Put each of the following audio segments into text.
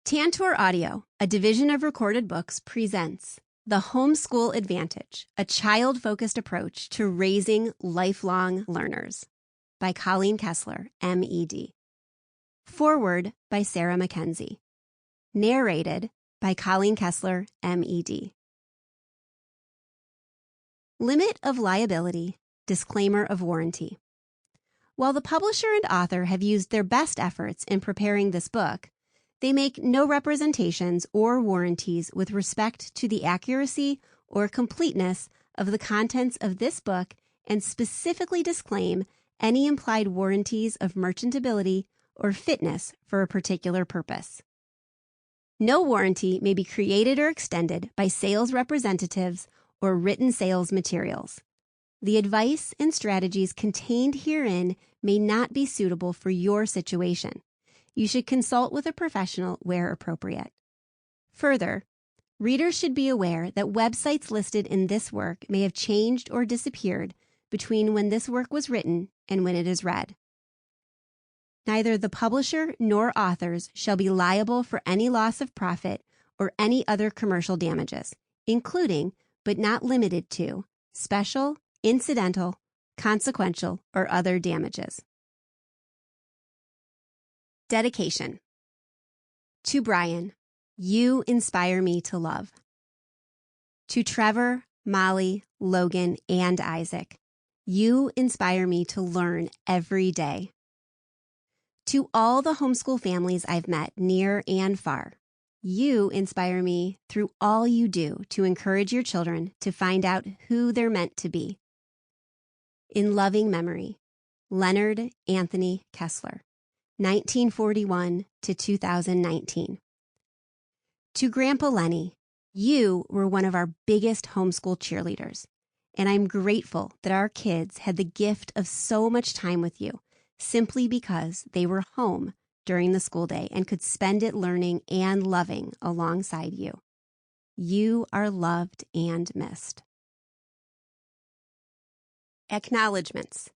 Tantor Audio, a division of Recorded Books, presents The Homeschool Advantage, a child-focused approach to raising lifelong learners by Colleen Kessler, M.E.D. Foreword by Sarah Mackenzie. Narrated by Colleen Kessler, M.E.D. Limit of liability, disclaimer of warranty. While the publisher and author have used their best efforts in preparing this book, they make no representations or warranties with respect to the accuracy or completeness of the contents of this book and specifically disclaim any implied warranties of merchantability or fitness for a particular purpose. No warranty may be created or extended by sales representatives or written sales materials. The advice and strategies contained herein may not be suitable for your situation. You should consult with a professional where appropriate. Further, readers should be aware that websites listed in this work may have changed or disappeared between when this work was written and when it is read. Neither the publisher nor authors shall be liable for any loss of profit or any other commercial damages, including, but not limited to, special, incidental, consequential, or other damages. Dedication. To Brian, you inspire me to love. To Trevor, Molly, Logan, and Isaac, you inspire me to learn every day. To all the homeschool families I've met near and far, you inspire me through all you do to encourage your children to find out who they're meant to be. In loving memory, Leonard Anthony Kessler, 1941 to 2019. To Grandpa Lenny, you were one of our biggest homeschool cheerleaders, and I'm grateful that our kids had the gift of so much time with you simply because they were home during the school day and could spend it learning and loving alongside you. You are loved and missed. Acknowledgements.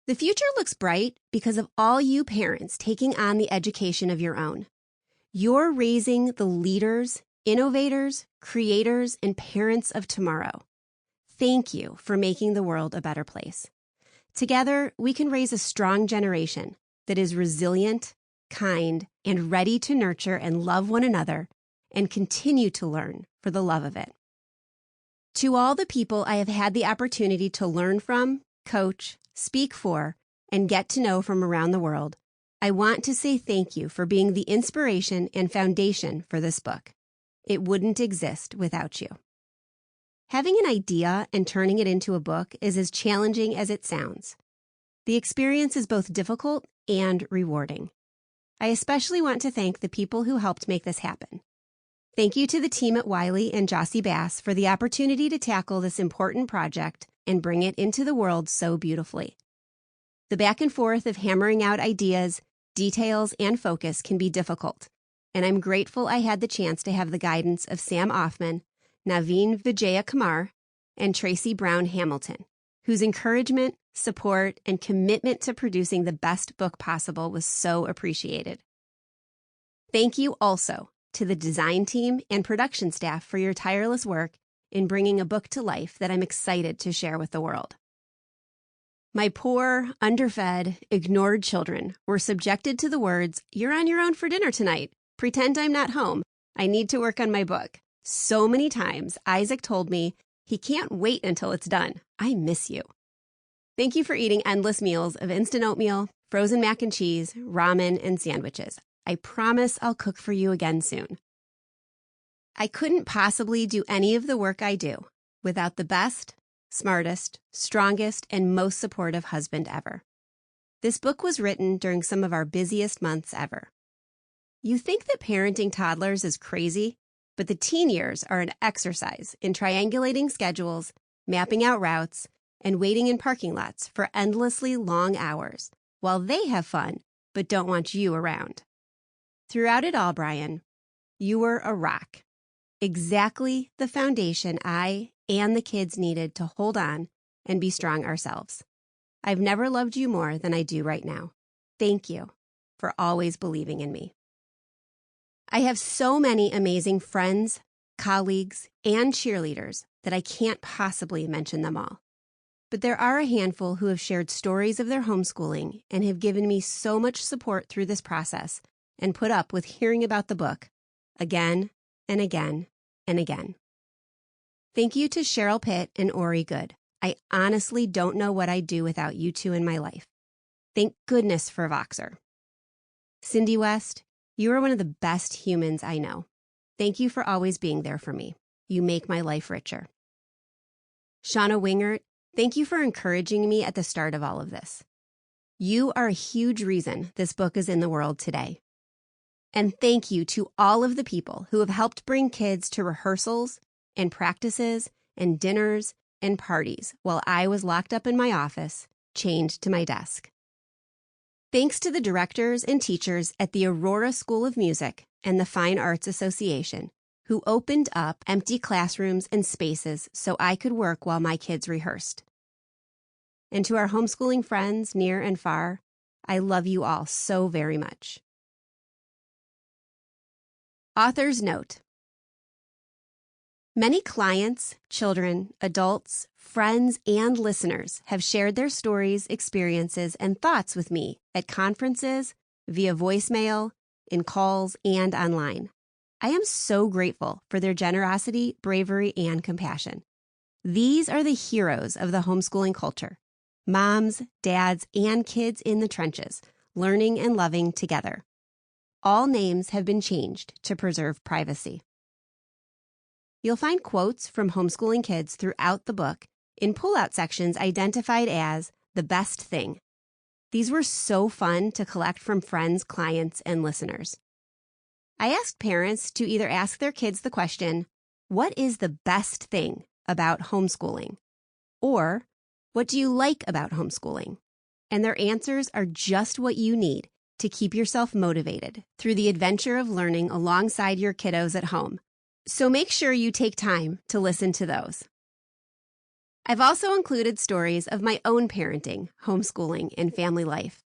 The future looks bright because of all you parents taking on the education of your own. You're raising the leaders, innovators, creators, and parents of tomorrow. Thank you for making the world a better place. Together, we can raise a strong generation that is resilient, kind, and ready to nurture and love one another and continue to learn for the love of it. To all the people I have had the opportunity to learn from, coach, speak for, and get to know from around the world, I want to say thank you for being the inspiration and foundation for this book. It wouldn't exist without you. Having an idea and turning it into a book is as challenging as it sounds. The experience is both difficult and rewarding. I especially want to thank the people who helped make this happen. Thank you to the team at Wiley and Jossie Bass for the opportunity to tackle this important project and bring it into the world so beautifully. The back and forth of hammering out ideas, details, and focus can be difficult, and I'm grateful I had the chance to have the guidance of Sam Offman, Naveen Vijaya-Kumar, and Tracy Brown Hamilton, whose encouragement, support, and commitment to producing the best book possible was so appreciated. Thank you also to the design team and production staff for your tireless work in bringing a book to life that I'm excited to share with the world. My poor, underfed, ignored children were subjected to the words, "You're on your own for dinner tonight. Pretend I'm not home. I need to work on my book." So many times, Isaac told me, he can't wait until it's done. I miss you. Thank you for eating endless meals of instant oatmeal, frozen mac and cheese, ramen, and sandwiches. I promise I'll cook for you again soon. I couldn't possibly do any of the work I do without the best, smartest, strongest, and most supportive husband ever. This book was written during some of our busiest months ever. You think that parenting toddlers is crazy, but the teen years are an exercise in triangulating schedules, mapping out routes, and waiting in parking lots for endlessly long hours while they have fun but don't want you around. Throughout it all, Brian, you were a rock. Exactly the foundation I and the kids needed to hold on and be strong ourselves. I've never loved you more than I do right now. Thank you for always believing in me. I have so many amazing friends, colleagues, and cheerleaders that I can't possibly mention them all. But there are a handful who have shared stories of their homeschooling and have given me so much support through this process and put up with hearing about the book again and again and again. Thank you to Cheryl Pitt and Ori Good. I honestly don't know what I'd do without you two in my life. Thank goodness for Voxer. Cindy West, you are one of the best humans I know. Thank you for always being there for me. You make my life richer. Shauna Wingert, thank you for encouraging me at the start of all of this. You are a huge reason this book is in the world today. And thank you to all of the people who have helped bring kids to rehearsals and practices and dinners and parties while I was locked up in my office, chained to my desk. Thanks to the directors and teachers at the Aurora School of Music and the Fine Arts Association, who opened up empty classrooms and spaces so I could work while my kids rehearsed. And to our homeschooling friends near and far, I love you all so very much. Author's note. Many clients, children, adults, friends, and listeners have shared their stories, experiences, and thoughts with me at conferences, via voicemail, in calls, and online. I am so grateful for their generosity, bravery, and compassion. These are the heroes of the homeschooling culture. Moms, dads, and kids in the trenches, learning and loving together. All names have been changed to preserve privacy. You'll find quotes from homeschooling kids throughout the book in pull-out sections identified as the best thing. These were so fun to collect from friends, clients, and listeners. I asked parents to either ask their kids the question, what is the best thing about homeschooling? Or, what do you like about homeschooling? And their answers are just what you need to keep yourself motivated through the adventure of learning alongside your kiddos at home. So make sure you take time to listen to those. I've also included stories of my own parenting, homeschooling, and family life.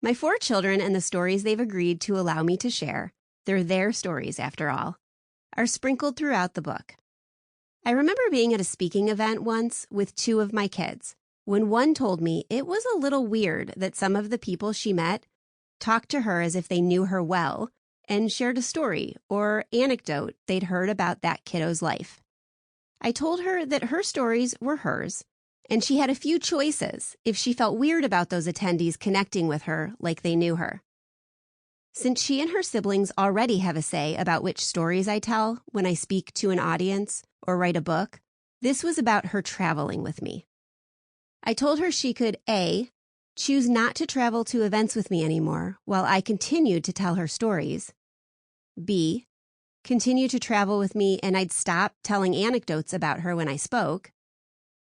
My 4 children and the stories they've agreed to allow me to share, they're their stories after all, are sprinkled throughout the book. I remember being at a speaking event once with 2 of my kids, when one told me it was a little weird that some of the people she met talked to her as if they knew her well and shared a story or anecdote they'd heard about that kiddo's life. I told her that her stories were hers, and she had a few choices if she felt weird about those attendees connecting with her like they knew her. Since she and her siblings already have a say about which stories I tell when I speak to an audience or write a book, this was about her traveling with me. I told her she could A, choose not to travel to events with me anymore while I continued to tell her stories, B, continue to travel with me and I'd stop telling anecdotes about her when I spoke,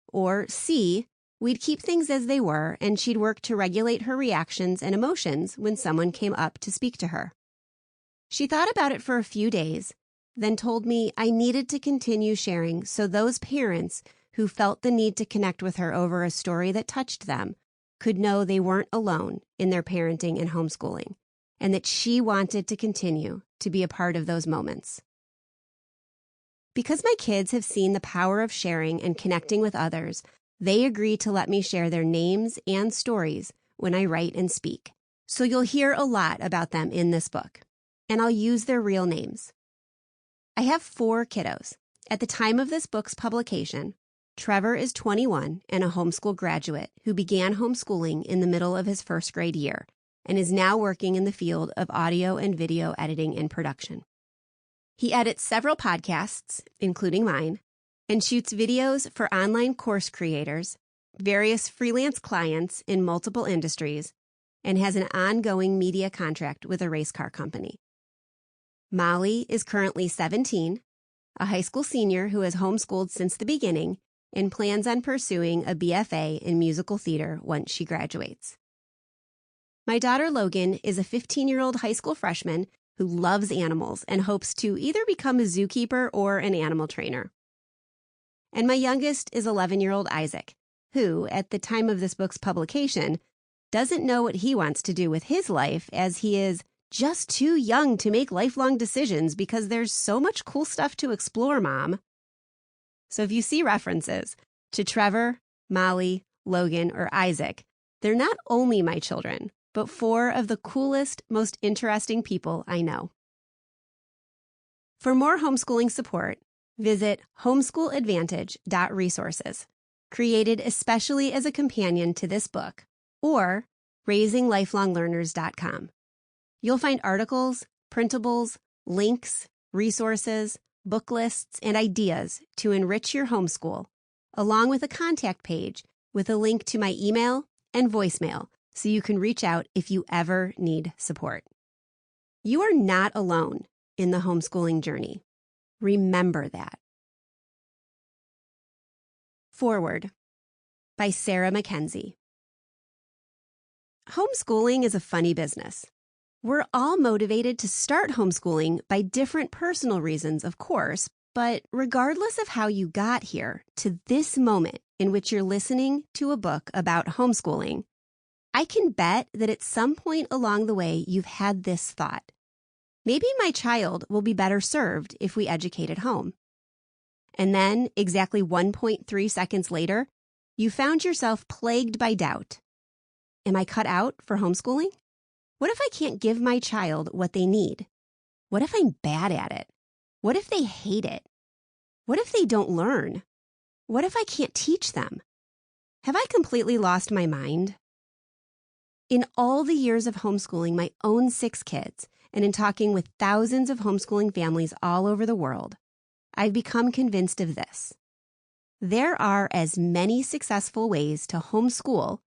or C, we'd keep things as they were and she'd work to regulate her reactions and emotions when someone came up to speak to her. She thought about it for a few days, then told me I needed to continue sharing so those parents who felt the need to connect with her over a story that touched them could know they weren't alone in their parenting and homeschooling, and that she wanted to continue to be a part of those moments. Because my kids have seen the power of sharing and connecting with others, they agree to let me share their names and stories when I write and speak. So you'll hear a lot about them in this book, and I'll use their real names. I have 4 kiddos. At the time of this book's publication, Trevor is 21 and a homeschool graduate who began homeschooling in the middle of his 1st grade year and is now working in the field of audio and video editing and production. He edits several podcasts, including mine, and shoots videos for online course creators, various freelance clients in multiple industries, and has an ongoing media contract with a race car company. Molly is currently 17, a high school senior who has homeschooled since the beginning and plans on pursuing a BFA in musical theater once she graduates. My daughter Logan is a 15-year-old high school freshman who loves animals and hopes to either become a zookeeper or an animal trainer. And my youngest is 11-year-old Isaac, who, at the time of this book's publication, doesn't know what he wants to do with his life as he is just too young to make lifelong decisions because there's so much cool stuff to explore, Mom. So if you see references to Trevor, Molly, Logan, or Isaac, they're not only my children, but 4 of the coolest, most interesting people I know. For more homeschooling support, visit homeschooladvantage.resources, created especially as a companion to this book, or raisinglifelonglearners.com. You'll find articles, printables, links, resources, book lists, and ideas to enrich your homeschool, along with a contact page with a link to my email and voicemail so you can reach out if you ever need support. You are not alone in the homeschooling journey. Remember that. Forward by Sarah Mackenzie. Homeschooling is a funny business. We're all motivated to start homeschooling by different personal reasons, of course, but regardless of how you got here to this moment in which you're listening to a book about homeschooling, I can bet that at some point along the way you've had this thought. Maybe my child will be better served if we educate at home. And then, exactly 1.3 seconds later, you found yourself plagued by doubt. Am I cut out for homeschooling? What if I can't give my child what they need? What if I'm bad at it? What if they hate it? What if they don't learn? What if I can't teach them? Have I completely lost my mind? In all the years of homeschooling my own 6 kids, and in talking with thousands of homeschooling families all over the world, I've become convinced of this. There are as many successful ways to homeschool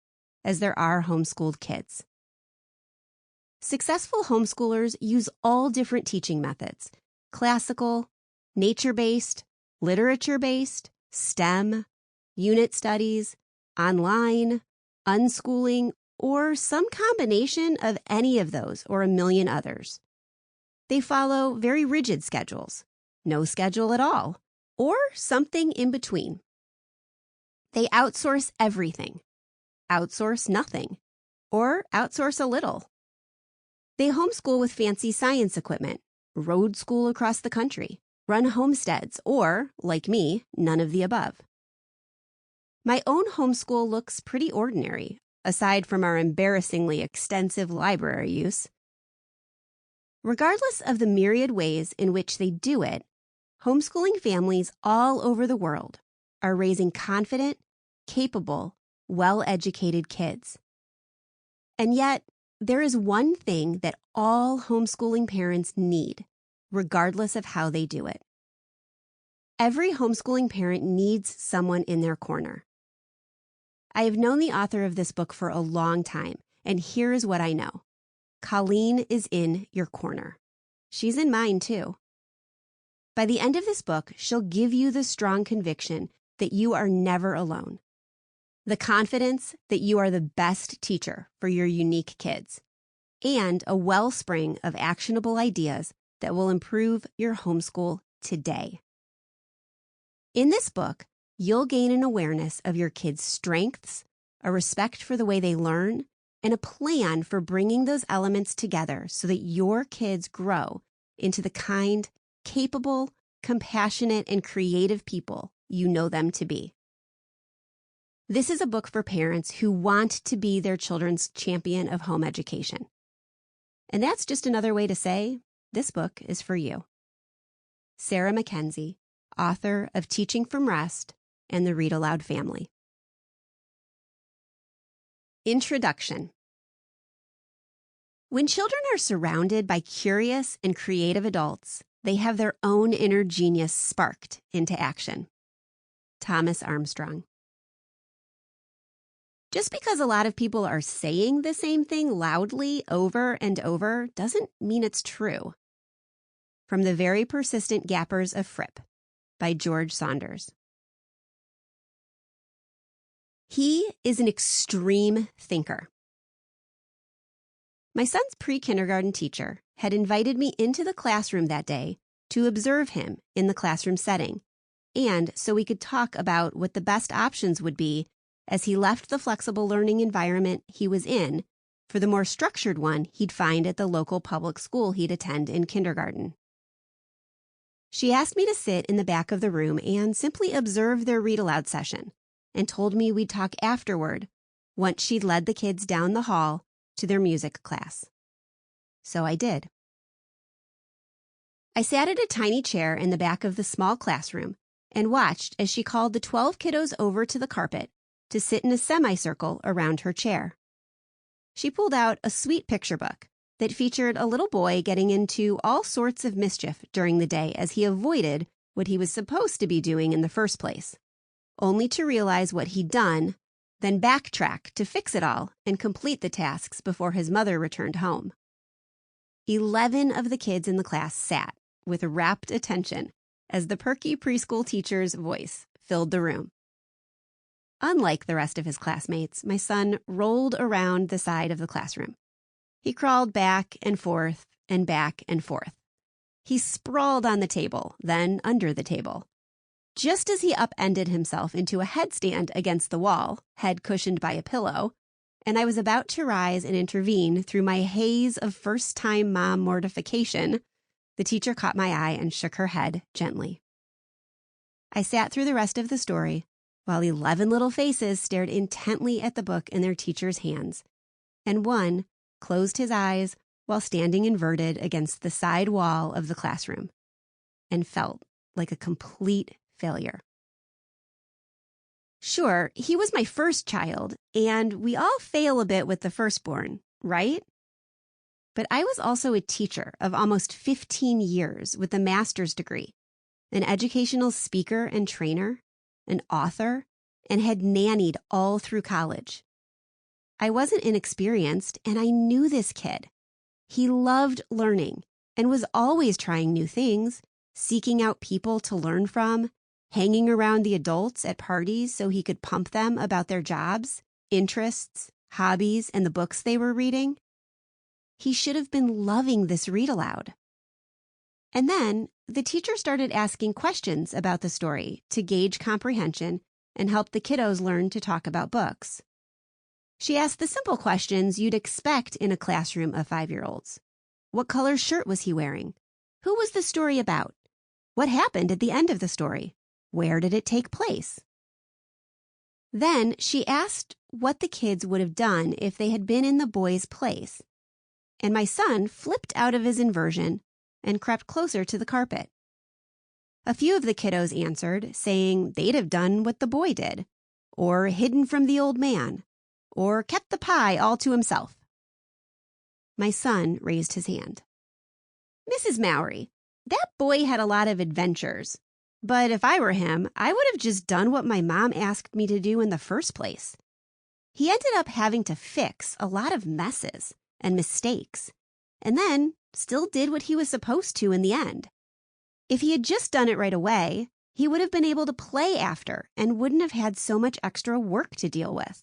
as there are homeschooled kids. Successful homeschoolers use all different teaching methods: classical, nature-based, literature-based, STEM, unit studies, online, unschooling, or some combination of any of those or a million others. They follow very rigid schedules, no schedule at all, or something in between. They outsource everything, outsource nothing, or outsource a little. They homeschool with fancy science equipment, road school across the country, run homesteads, or, like me, none of the above. My own homeschool looks pretty ordinary, aside from our embarrassingly extensive library use. Regardless of the myriad ways in which they do it, homeschooling families all over the world are raising confident, capable, well-educated kids. And yet, there is one thing that all homeschooling parents need, regardless of how they do it. Every homeschooling parent needs someone in their corner. I have known the author of this book for a long time, and here is what I know. Colleen is in your corner. She's in mine, too. By the end of this book, she'll give you the strong conviction that you are never alone. The confidence that you are the best teacher for your unique kids, and a wellspring of actionable ideas that will improve your homeschool today. In this book, you'll gain an awareness of your kids' strengths, a respect for the way they learn, and a plan for bringing those elements together so that your kids grow into the kind, capable, compassionate, and creative people you know them to be. This is a book for parents who want to be their children's champion of home education. And that's just another way to say, this book is for you. Sarah Mackenzie, author of Teaching from Rest and the Read Aloud Family. Introduction. When children are surrounded by curious and creative adults, they have their own inner genius sparked into action. Thomas Armstrong. Just because a lot of people are saying the same thing loudly over and over doesn't mean it's true. From the Very Persistent Gappers of Fripp by George Saunders. He is an extreme thinker. My son's pre-kindergarten teacher had invited me into the classroom that day to observe him in the classroom setting, and so we could talk about what the best options would be as he left the flexible learning environment he was in for the more structured one he'd find at the local public school he'd attend in kindergarten. She asked me to sit in the back of the room and simply observe their read-aloud session, and told me we'd talk afterward once she'd led the kids down the hall to their music class. So I did. I sat at a tiny chair in the back of the small classroom and watched as she called the 12 kiddos over to the carpet to sit in a semicircle around her chair. She pulled out a sweet picture book that featured a little boy getting into all sorts of mischief during the day as he avoided what he was supposed to be doing in the first place, only to realize what he'd done, then backtrack to fix it all and complete the tasks before his mother returned home. 11 of the kids in the class sat with rapt attention as the perky preschool teacher's voice filled the room. Unlike the rest of his classmates, my son rolled around the side of the classroom. He crawled back and forth and back and forth. He sprawled on the table, then under the table. Just as he upended himself into a headstand against the wall, head cushioned by a pillow, and I was about to rise and intervene through my haze of first-time mom mortification, the teacher caught my eye and shook her head gently. I sat through the rest of the story while 11 little faces stared intently at the book in their teacher's hands, and one closed his eyes while standing inverted against the side wall of the classroom and felt like a complete failure. Sure, he was my first child, and we all fail a bit with the firstborn, right? But I was also a teacher of almost 15 years with a master's degree, an educational speaker and trainer, an author, and had nannied all through college. I wasn't inexperienced, and I knew this kid. He loved learning and was always trying new things, seeking out people to learn from, hanging around the adults at parties so he could pump them about their jobs, interests, hobbies, and the books they were reading. He should have been loving this read aloud. And then the teacher started asking questions about the story to gauge comprehension and help the kiddos learn to talk about books. She asked the simple questions you'd expect in a classroom of 5-year-olds. What color shirt was he wearing? Who was the story about? What happened at the end of the story? Where did it take place? Then she asked what the kids would have done if they had been in the boy's place. And my son flipped out of his inversion and crept closer to the carpet. A few of the kiddos answered, saying they'd have done what the boy did, or hidden from the old man, or kept the pie all to himself. My son raised his hand. Mrs. Mowry, that boy had a lot of adventures, but if I were him, I would have just done what my mom asked me to do in the first place. He ended up having to fix a lot of messes and mistakes, and then still did what he was supposed to in the end. If he had just done it right away, he would have been able to play after and wouldn't have had so much extra work to deal with.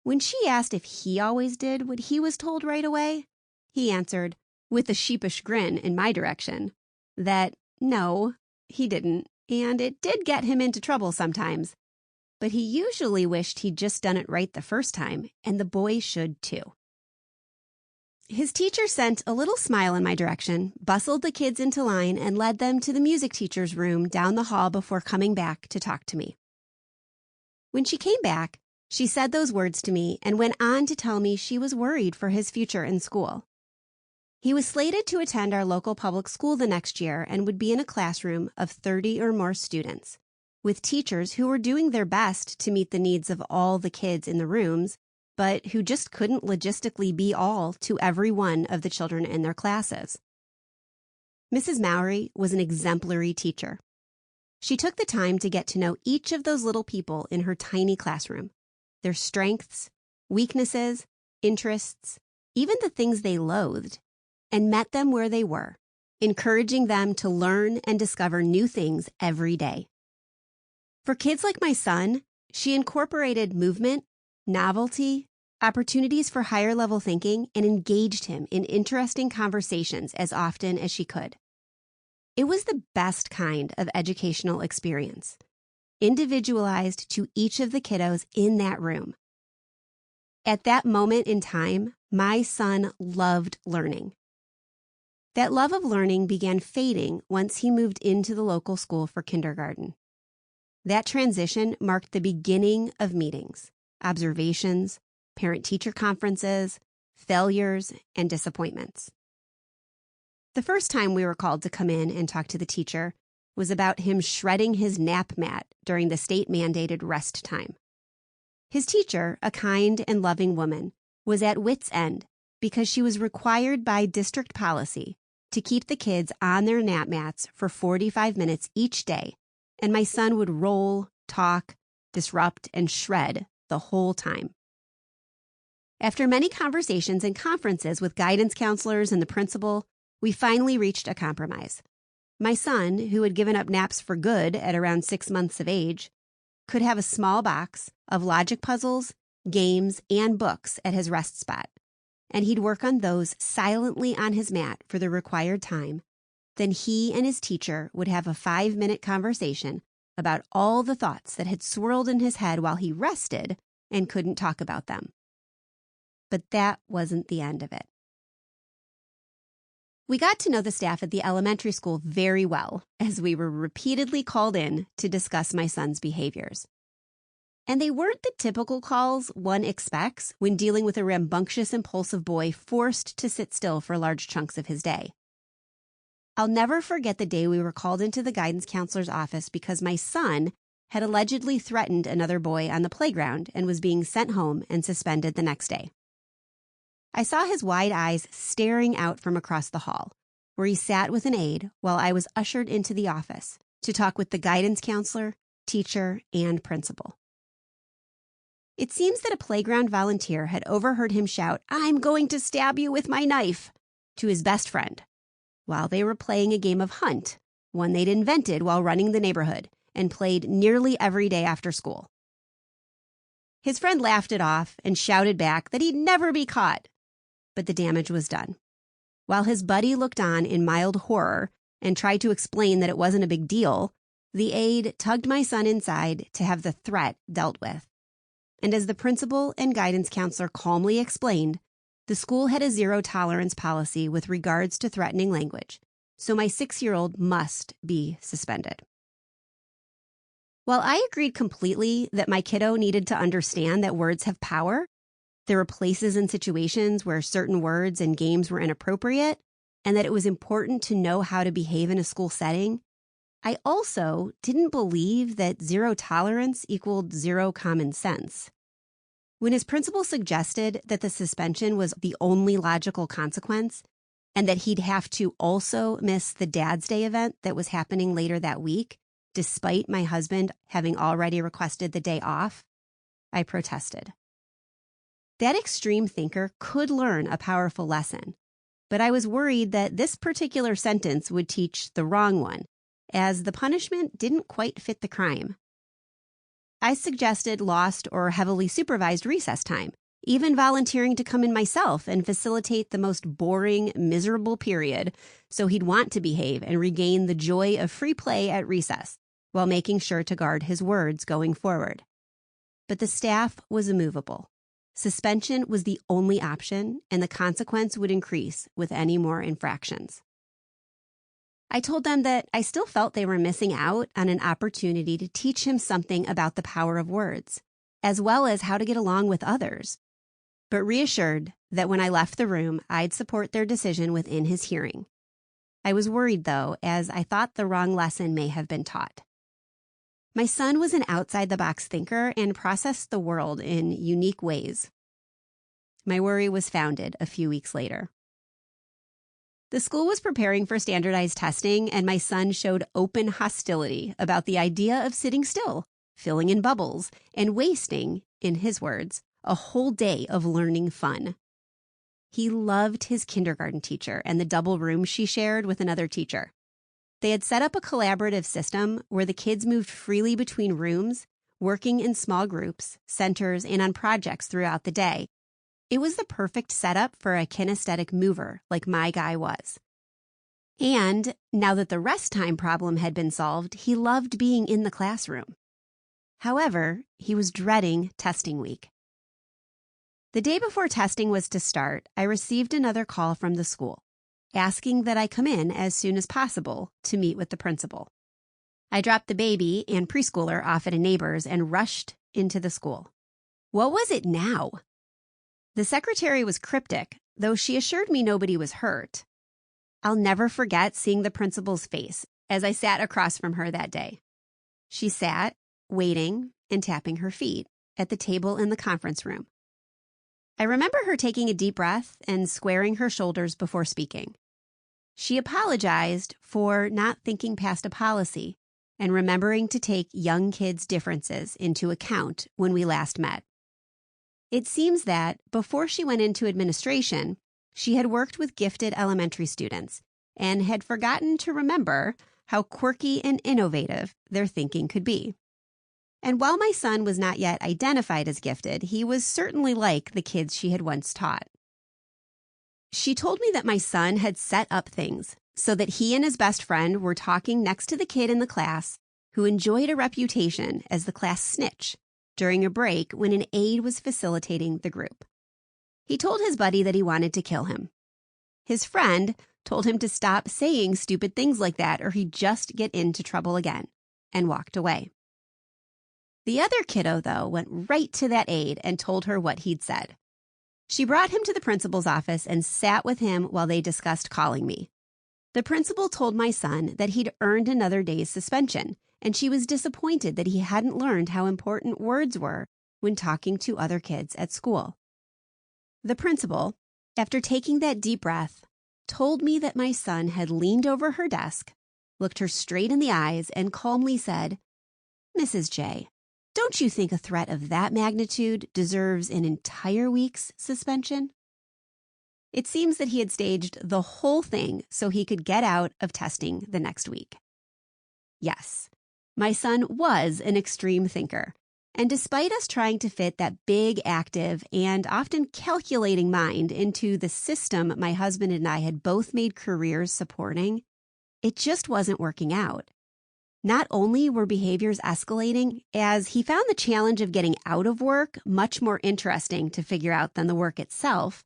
When she asked if he always did what he was told right away, he answered, with a sheepish grin in my direction, that no, he didn't, and it did get him into trouble sometimes. But he usually wished he'd just done it right the first time, and the boy should too. His teacher sent a little smile in my direction, bustled the kids into line, and led them to the music teacher's room down the hall before coming back to talk to me. When she came back, she said those words to me and went on to tell me she was worried for his future in school. He was slated to attend our local public school the next year and would be in a classroom of 30 or more students, with teachers who were doing their best to meet the needs of all the kids in the rooms, but who just couldn't logistically be all to every one of the children in their classes. Mrs. Mowry was an exemplary teacher. She took the time to get to know each of those little people in her tiny classroom, their strengths, weaknesses, interests, even the things they loathed, and met them where they were, encouraging them to learn and discover new things every day. For kids like my son, she incorporated movement, novelty, opportunities for higher level thinking, and engaged him in interesting conversations as often as she could. It was the best kind of educational experience, individualized to each of the kiddos in that room. At that moment in time, my son loved learning. That love of learning began fading once he moved into the local school for kindergarten. That transition marked the beginning of meetings, observations, parent-teacher conferences, failures, and disappointments. The first time we were called to come in and talk to the teacher was about him shredding his nap mat during the state-mandated rest time. His teacher, a kind and loving woman, was at wit's end because she was required by district policy to keep the kids on their nap mats for 45 minutes each day, and my son would roll, talk, disrupt, and shred the whole time. After many conversations and conferences with guidance counselors and the principal, we finally reached a compromise. My son, who had given up naps for good at around 6 months of age, could have a small box of logic puzzles, games, and books at his rest spot, and he'd work on those silently on his mat for the required time. Then he and his teacher would have a 5-minute conversation about all the thoughts that had swirled in his head while he rested and couldn't talk about them. But that wasn't the end of it. We got to know the staff at the elementary school very well as we were repeatedly called in to discuss my son's behaviors. And they weren't the typical calls one expects when dealing with a rambunctious, impulsive boy forced to sit still for large chunks of his day. I'll never forget the day we were called into the guidance counselor's office because my son had allegedly threatened another boy on the playground and was being sent home and suspended the next day. I saw his wide eyes staring out from across the hall, where he sat with an aide while I was ushered into the office to talk with the guidance counselor, teacher, and principal. It seems that a playground volunteer had overheard him shout, "I'm going to stab you with my knife," to his best friend, while they were playing a game of hunt, one they'd invented while running the neighborhood and played nearly every day after school. His friend laughed it off and shouted back that he'd never be caught. But the damage was done. While his buddy looked on in mild horror and tried to explain that it wasn't a big deal, the aide tugged my son inside to have the threat dealt with. And as the principal and guidance counselor calmly explained, the school had a zero-tolerance policy with regards to threatening language, so my 6-year-old must be suspended. While I agreed completely that my kiddo needed to understand that words have power, there were places and situations where certain words and games were inappropriate, and that it was important to know how to behave in a school setting, I also didn't believe that zero tolerance equaled zero common sense. When his principal suggested that the suspension was the only logical consequence, and that he'd have to also miss the Dad's Day event that was happening later that week, despite my husband having already requested the day off, I protested. That extreme thinker could learn a powerful lesson, but I was worried that this particular sentence would teach the wrong one, as the punishment didn't quite fit the crime. I suggested lost or heavily supervised recess time, even volunteering to come in myself and facilitate the most boring, miserable period so he'd want to behave and regain the joy of free play at recess, while making sure to guard his words going forward. But the staff was immovable. Suspension was the only option, and the consequence would increase with any more infractions. I told them that I still felt they were missing out on an opportunity to teach him something about the power of words, as well as how to get along with others, but reassured that when I left the room, I'd support their decision within his hearing. I was worried, though, as I thought the wrong lesson may have been taught. My son was an outside-the-box thinker and processed the world in unique ways. My worry was founded a few weeks later. The school was preparing for standardized testing, and my son showed open hostility about the idea of sitting still, filling in bubbles, and wasting, in his words, a whole day of learning fun. He loved his kindergarten teacher and the double room she shared with another teacher. They had set up a collaborative system where the kids moved freely between rooms, working in small groups, centers, and on projects throughout the day. It was the perfect setup for a kinesthetic mover like my guy was. And now that the rest time problem had been solved, he loved being in the classroom. However, he was dreading testing week. The day before testing was to start, I received another call from the school, asking that I come in as soon as possible to meet with the principal. I dropped the baby and preschooler off at a neighbor's and rushed into the school. What was it now? The secretary was cryptic, though she assured me nobody was hurt. I'll never forget seeing the principal's face as I sat across from her that day. She sat, waiting and tapping her feet at the table in the conference room. I remember her taking a deep breath and squaring her shoulders before speaking. She apologized for not thinking past a policy and remembering to take young kids' differences into account when we last met. It seems that before she went into administration, she had worked with gifted elementary students and had forgotten to remember how quirky and innovative their thinking could be. And while my son was not yet identified as gifted, he was certainly like the kids she had once taught. She told me that my son had set up things so that he and his best friend were talking next to the kid in the class who enjoyed a reputation as the class snitch during a break when an aide was facilitating the group. He told his buddy that he wanted to kill him. His friend told him to stop saying stupid things like that or he'd just get into trouble again, and walked away. The other kiddo, though, went right to that aide and told her what he'd said. She brought him to the principal's office and sat with him while they discussed calling me. The principal told my son that he'd earned another day's suspension, and she was disappointed that he hadn't learned how important words were when talking to other kids at school. The principal, after taking that deep breath, told me that my son had leaned over her desk, looked her straight in the eyes, and calmly said, "Mrs. J, don't you think a threat of that magnitude deserves an entire week's suspension?" It seems that he had staged the whole thing so he could get out of testing the next week. Yes, my son was an extreme thinker, and despite us trying to fit that big, active, and often calculating mind into the system my husband and I had both made careers supporting, it just wasn't working out. Not only were behaviors escalating, as he found the challenge of getting out of work much more interesting to figure out than the work itself,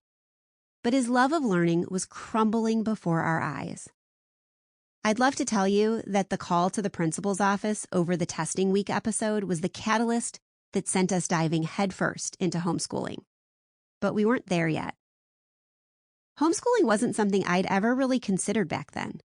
but his love of learning was crumbling before our eyes. I'd love to tell you that the call to the principal's office over the testing week episode was the catalyst that sent us diving headfirst into homeschooling. But we weren't there yet. Homeschooling wasn't something I'd ever really considered back then.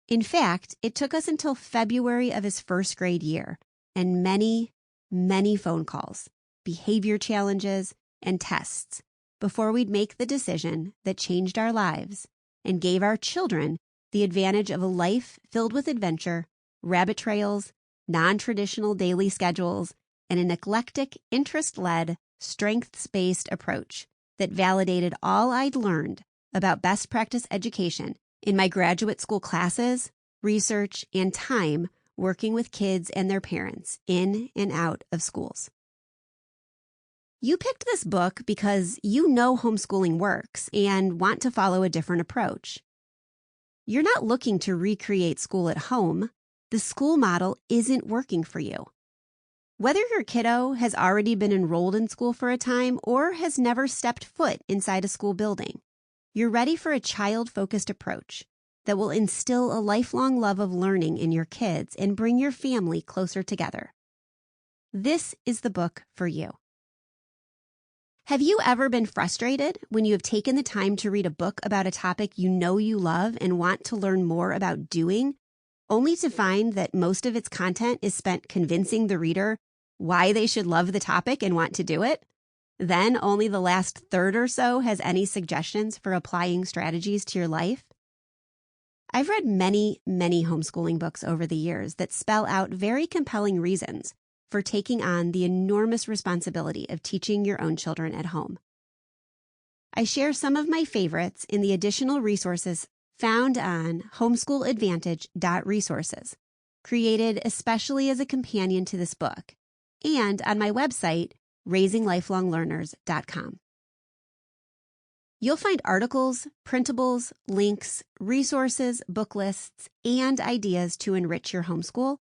In fact, it took us until February of his first grade year and many, many phone calls, behavior challenges, and tests before we'd make the decision that changed our lives and gave our children the advantage of a life filled with adventure, rabbit trails, non-traditional daily schedules, and an eclectic, interest-led, strengths-based approach that validated all I'd learned about best practice education in my graduate school classes, research, and time working with kids and their parents in and out of schools. You picked this book because you know homeschooling works and want to follow a different approach. You're not looking to recreate school at home. The school model isn't working for you. Whether your kiddo has already been enrolled in school for a time or has never stepped foot inside a school building, you're ready for a child-focused approach that will instill a lifelong love of learning in your kids and bring your family closer together. This is the book for you. Have you ever been frustrated when you have taken the time to read a book about a topic you know you love and want to learn more about doing, only to find that most of its content is spent convincing the reader why they should love the topic and want to do it? Then only the last third or so has any suggestions for applying strategies to your life? I've read many, many homeschooling books over the years that spell out very compelling reasons for taking on the enormous responsibility of teaching your own children at home. I share some of my favorites in the additional resources found on homeschooladvantage.resources, created especially as a companion to this book, and on my website, raisinglifelonglearners.com. You'll find articles, printables, links, resources, book lists, and ideas to enrich your homeschool,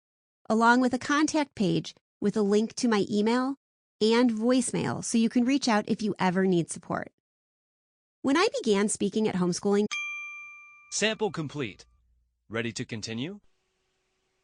along with a contact page with a link to my email, and voicemail so you can reach out if you ever need support. When I began speaking at homeschooling, Sample complete. Ready to continue?